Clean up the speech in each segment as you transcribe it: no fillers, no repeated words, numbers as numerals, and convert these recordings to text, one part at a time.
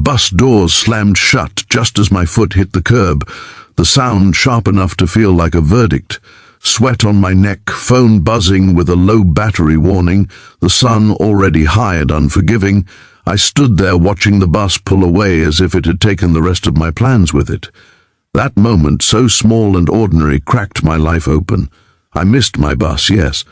bus doors slammed shut just as my foot hit the curb, the sound sharp enough to feel like a verdict. Sweat on my neck, phone buzzing with a low battery warning, the sun already high and unforgiving. I stood there watching the bus pull away as if it had taken the rest of my plans with it. That moment, so small and ordinary, cracked my life open. I missed my bus, yes,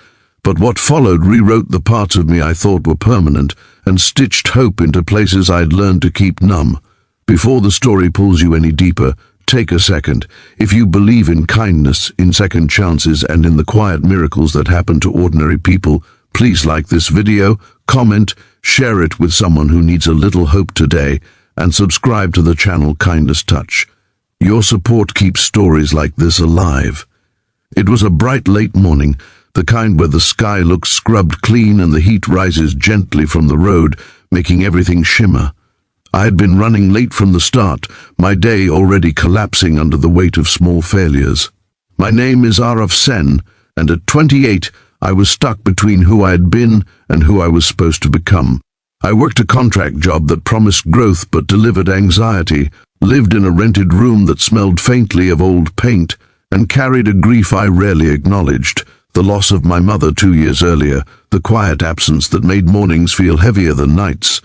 but what followed rewrote the parts of me I thought were permanent and stitched hope into places I'd learned to keep numb. Before the story pulls you any deeper, take a second. If you believe in kindness, in second chances, and in the quiet miracles that happen to ordinary people, please like this video, comment, share it with someone who needs a little hope today, and subscribe to the channel Kindness Touch. Your support keeps stories like this alive. It was a bright late morning, the kind where the sky looks scrubbed clean and the heat rises gently from the road, making everything shimmer. I had been running late from the start, my day already collapsing under the weight of small failures. My name is Aarav, and at 28, I was stuck between who I had been and who I was supposed to become. I worked a contract job that promised growth but delivered anxiety, lived in a rented room that smelled faintly of old paint, and carried a grief I rarely acknowledged, the loss of my mother 2 years earlier, the quiet absence that made mornings feel heavier than nights.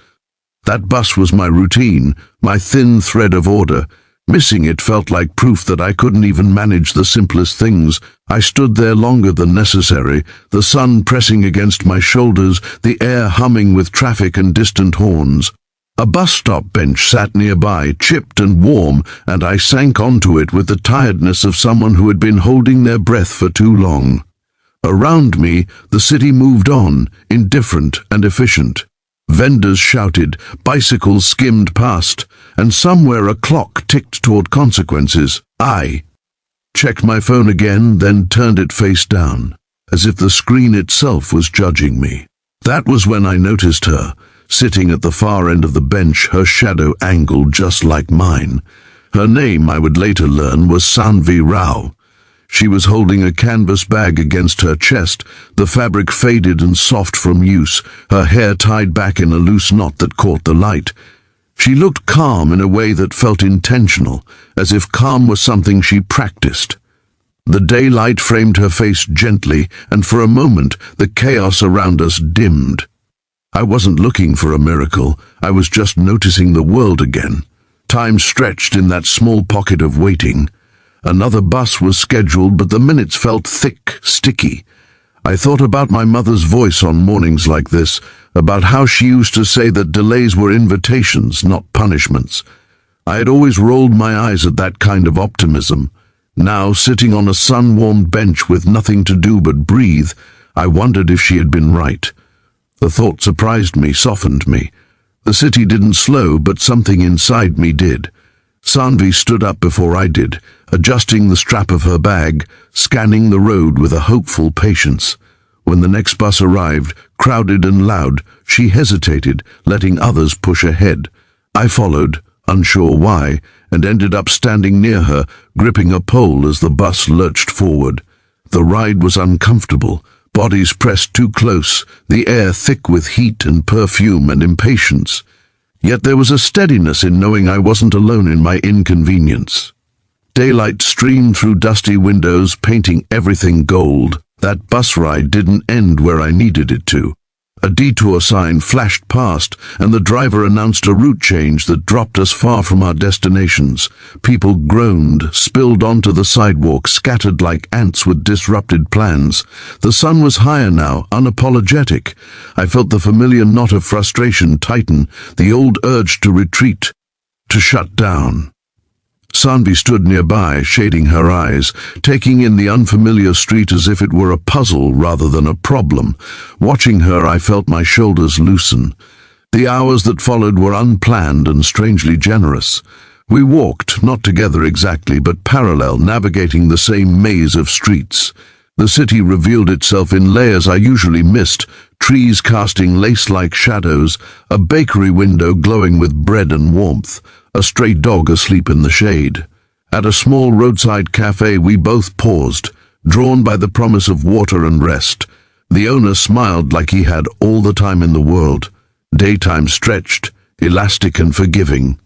That bus was my routine, my thin thread of order. Missing it felt like proof that I couldn't even manage the simplest things. I stood there longer than necessary, the sun pressing against my shoulders, the air humming with traffic and distant horns. A bus stop bench sat nearby, chipped and warm, and I sank onto it with the tiredness of someone who had been holding their breath for too long. Around me, the city moved on, indifferent and efficient. Vendors shouted, bicycles skimmed past, and somewhere a clock ticked toward consequences. I checked my phone again, then turned it face down, as if the screen itself was judging me. That was when I noticed her, sitting at the far end of the bench, her shadow angled just like mine. Her name, I would later learn, was Sanvi Rao. She was holding a canvas bag against her chest, the fabric faded and soft from use, her hair tied back in a loose knot that caught the light. She looked calm in a way that felt intentional, as if calm was something she practiced. The daylight framed her face gently, and for a moment the chaos around us dimmed. I wasn't looking for a miracle, I was just noticing the world again. Time stretched in that small pocket of waiting. Another bus was scheduled, but the minutes felt thick, sticky. I thought about my mother's voice on mornings like this, about how she used to say that delays were invitations, not punishments. I had always rolled my eyes at that kind of optimism. Now, sitting on a sun-warmed bench with nothing to do but breathe, I wondered if she had been right. The thought surprised me, softened me. The city didn't slow, but something inside me did. Sanvi stood up before I did, adjusting the strap of her bag, scanning the road with a hopeful patience. When the next bus arrived, crowded and loud, she hesitated, letting others push ahead. I followed, unsure why, and ended up standing near her, gripping a pole as the bus lurched forward. The ride was uncomfortable, bodies pressed too close, the air thick with heat and perfume and impatience. Yet there was a steadiness in knowing I wasn't alone in my inconvenience. Daylight streamed through dusty windows, painting everything gold. That bus ride didn't end where I needed it to. A detour sign flashed past, and the driver announced a route change that dropped us far from our destinations. People groaned, spilled onto the sidewalk, scattered like ants with disrupted plans. The sun was higher now, unapologetic. I felt the familiar knot of frustration tighten, the old urge to retreat, to shut down. Sanvi stood nearby, shading her eyes, taking in the unfamiliar street as if it were a puzzle rather than a problem. Watching her, I felt my shoulders loosen. The hours that followed were unplanned and strangely generous. We walked, not together exactly, but parallel, navigating the same maze of streets. The city revealed itself in layers I usually missed, trees casting lace-like shadows, a bakery window glowing with bread and warmth, a stray dog asleep in the shade. At a small roadside cafe we both paused, drawn by the promise of water and rest. The owner smiled like he had all the time in the world. Daytime stretched, elastic and forgiving.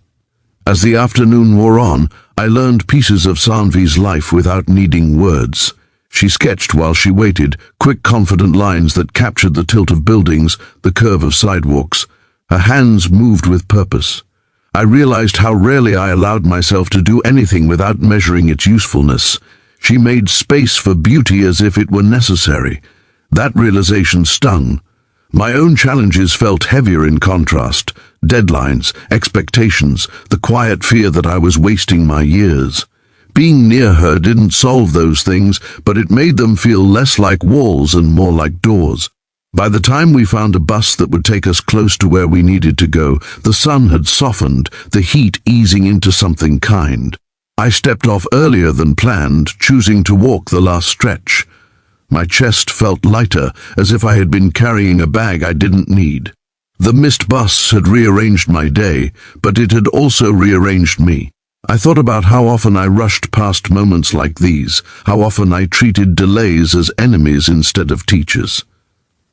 As the afternoon wore on, I learned pieces of Sanvi's life without needing words. She sketched while she waited, quick, confident lines that captured the tilt of buildings, the curve of sidewalks. Her hands moved with purpose. I realized how rarely I allowed myself to do anything without measuring its usefulness. She made space for beauty as if it were necessary. That realization stung. My own challenges felt heavier in contrast. Deadlines, expectations, the quiet fear that I was wasting my years. Being near her didn't solve those things, but it made them feel less like walls and more like doors. By the time we found a bus that would take us close to where we needed to go, the sun had softened, the heat easing into something kind. I stepped off earlier than planned, choosing to walk the last stretch. My chest felt lighter, as if I had been carrying a bag I didn't need. The missed bus had rearranged my day, but it had also rearranged me. I thought about how often I rushed past moments like these, how often I treated delays as enemies instead of teachers.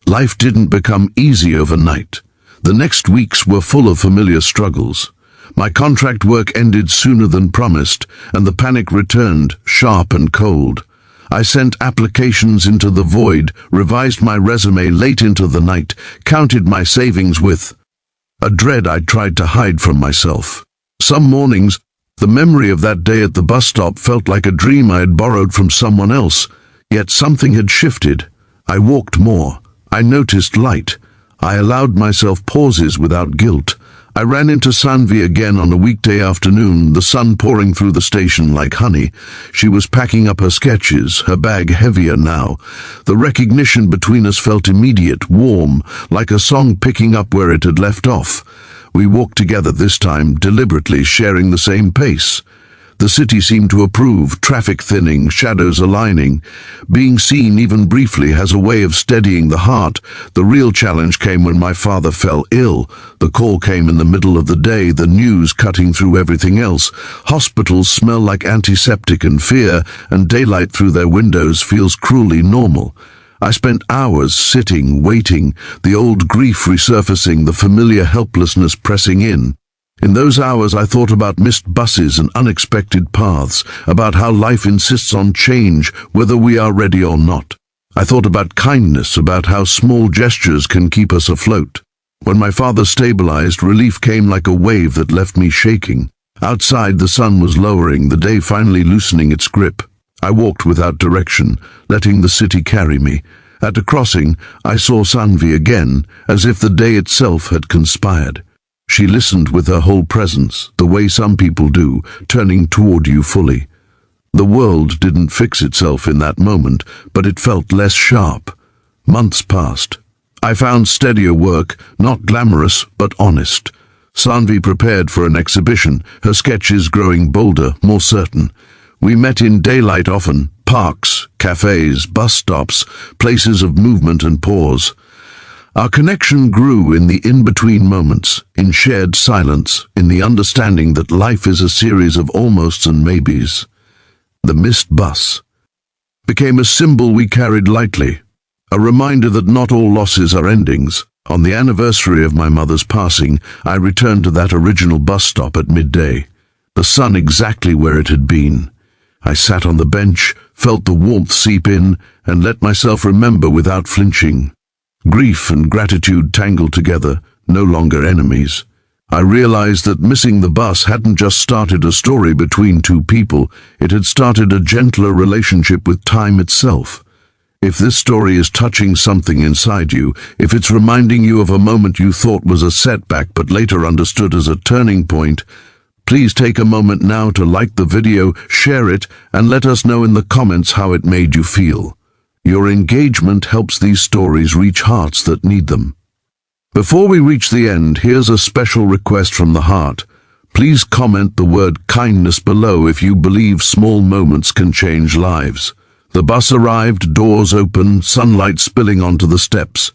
Life didn't become easy overnight. The next weeks were full of familiar struggles. My contract work ended sooner than promised, and the panic returned, sharp and cold. I sent applications into the void, revised my resume late into the night, counted my savings with a dread I'd tried to hide from myself. Some mornings, the memory of that day at the bus stop felt like a dream I had borrowed from someone else, yet something had shifted. I walked more. I noticed light. I allowed myself pauses without guilt. I ran into Sanvi again on a weekday afternoon, the sun pouring through the station like honey. She was packing up her sketches, her bag heavier now. The recognition between us felt immediate, warm, like a song picking up where it had left off. We walked together this time, deliberately sharing the same pace. The city seemed to approve, traffic thinning, shadows aligning. Being seen even briefly has a way of steadying the heart. The real challenge came when my father fell ill. The call came in the middle of the day, the news cutting through everything else. Hospitals smell like antiseptic and fear, and daylight through their windows feels cruelly normal. I spent hours sitting, waiting, the old grief resurfacing, the familiar helplessness pressing in. In those hours I thought about missed buses and unexpected paths, about how life insists on change, whether we are ready or not. I thought about kindness, about how small gestures can keep us afloat. When my father stabilized, relief came like a wave that left me shaking. Outside, the sun was lowering, the day finally loosening its grip. I walked without direction, letting the city carry me. At a crossing, I saw Sanvi again, as if the day itself had conspired. She listened with her whole presence, the way some people do, turning toward you fully. The world didn't fix itself in that moment, but it felt less sharp. Months passed. I found steadier work, not glamorous, but honest. Sanvi prepared for an exhibition, her sketches growing bolder, more certain. We met in daylight often, parks, cafes, bus stops, places of movement and pause. Our connection grew in the in-between moments, in shared silence, in the understanding that life is a series of almosts and maybes. The missed bus became a symbol we carried lightly, a reminder that not all losses are endings. On the anniversary of my mother's passing, I returned to that original bus stop at midday, the sun exactly where it had been. I sat on the bench, felt the warmth seep in, and let myself remember without flinching. Grief and gratitude tangled together, no longer enemies. I realized that missing the bus hadn't just started a story between two people, it had started a gentler relationship with time itself. If this story is touching something inside you, if it's reminding you of a moment you thought was a setback but later understood as a turning point, please take a moment now to like the video, share it, and let us know in the comments how it made you feel. Your engagement helps these stories reach hearts that need them. Before we reach the end, here's a special request from the heart. Please comment the word kindness below if you believe small moments can change lives. The bus arrived, doors open, sunlight spilling onto the steps.